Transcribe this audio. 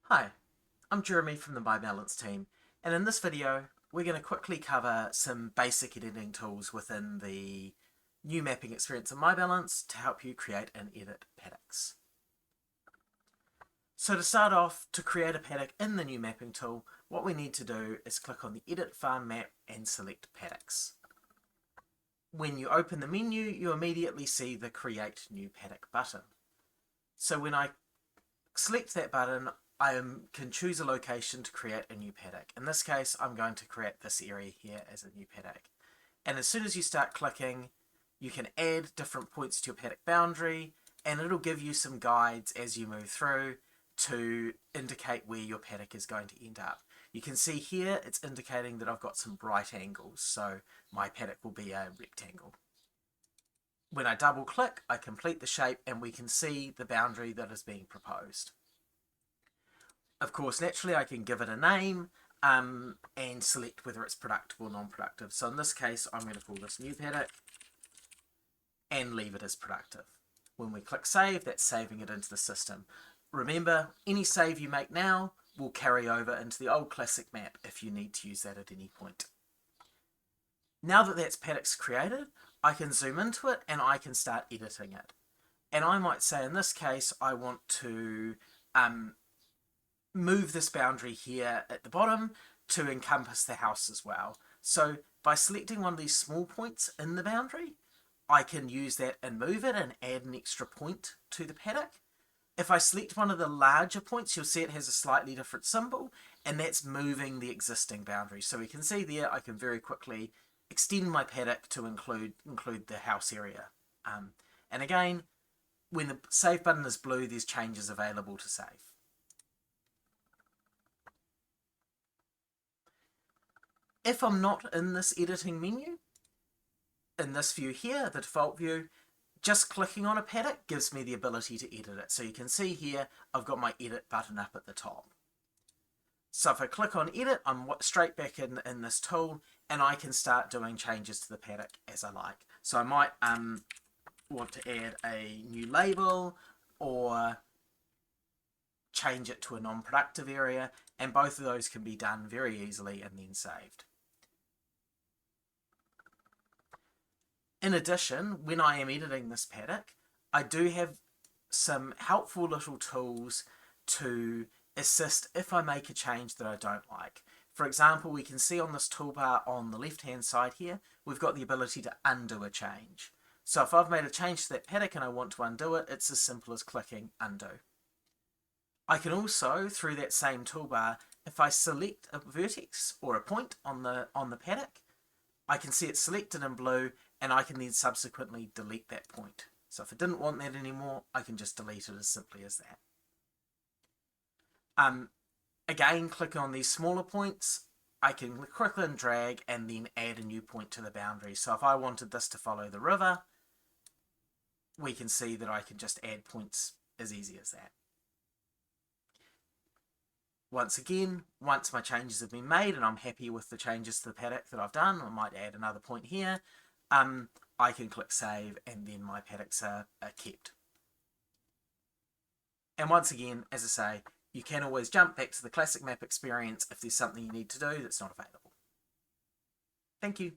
Hi, I'm Jeremy from the MyBallance team, and in this video we're going to quickly cover some basic editing tools within the new mapping experience in MyBallance to help you create and edit paddocks. So to start off, to create a paddock in the new mapping tool, what we need to do is click on the Edit Farm Map and select Paddocks. When you open the menu, you immediately see the Create New Paddock button. So when I select that button, I can choose a location to create a new paddock. In this case, I'm going to create this area here as a new paddock. And as soon as you start clicking, you can add different points to your paddock boundary, and it'll give you some guides as you move through to indicate where your paddock is going to end up. You can see here it's indicating that I've got some right angles, so my paddock will be a rectangle. When I double click, I complete the shape and we can see the boundary that is being proposed. Of course, naturally I can give it a name and select whether it's productive or non-productive. So in this case, I'm going to call this new paddock and leave it as productive. When we click save, that's saving it into the system. Remember, any save you make now will carry over into the old classic map if you need to use that at any point. Now that that's paddocks created, I can zoom into it and I can start editing it. And I might say in this case, I want to move this boundary here at the bottom to encompass the house as well. So by selecting one of these small points in the boundary, I can use that and move it and add an extra point to the paddock. If I select one of the larger points, you'll see it has a slightly different symbol, and that's moving the existing boundary. So we can see there I can very quickly extend my paddock to include the house area. And again, when the save button is blue, there's changes available to save. If I'm not in this editing menu, in this view here, the default view, just clicking on a paddock gives me the ability to edit it. So you can see here, I've got my edit button up at the top. So if I click on edit, I'm straight back in this tool and I can start doing changes to the paddock as I like. So I might want to add a new label or change it to a non-productive area, and both of those can be done very easily and then saved. In addition, when I am editing this paddock, I do have some helpful little tools to assist if I make a change that I don't like. For example, we can see on this toolbar on the left-hand side here, we've got the ability to undo a change. So if I've made a change to that paddock and I want to undo it, it's as simple as clicking undo. I can also, through that same toolbar, if I select a vertex or a point on the paddock, I can see it selected in blue, and I can then subsequently delete that point. So if I didn't want that anymore, I can just delete it as simply as that. Again, click on these smaller points. I can click and drag and then add a new point to the boundary. So if I wanted this to follow the river, we can see that I can just add points as easy as that. Once again, once my changes have been made and I'm happy with the changes to the paddock that I've done, I might add another point here, I can click save and then my paddocks are kept. And once again, as I say, you can always jump back to the classic map experience if there's something you need to do that's not available. Thank you.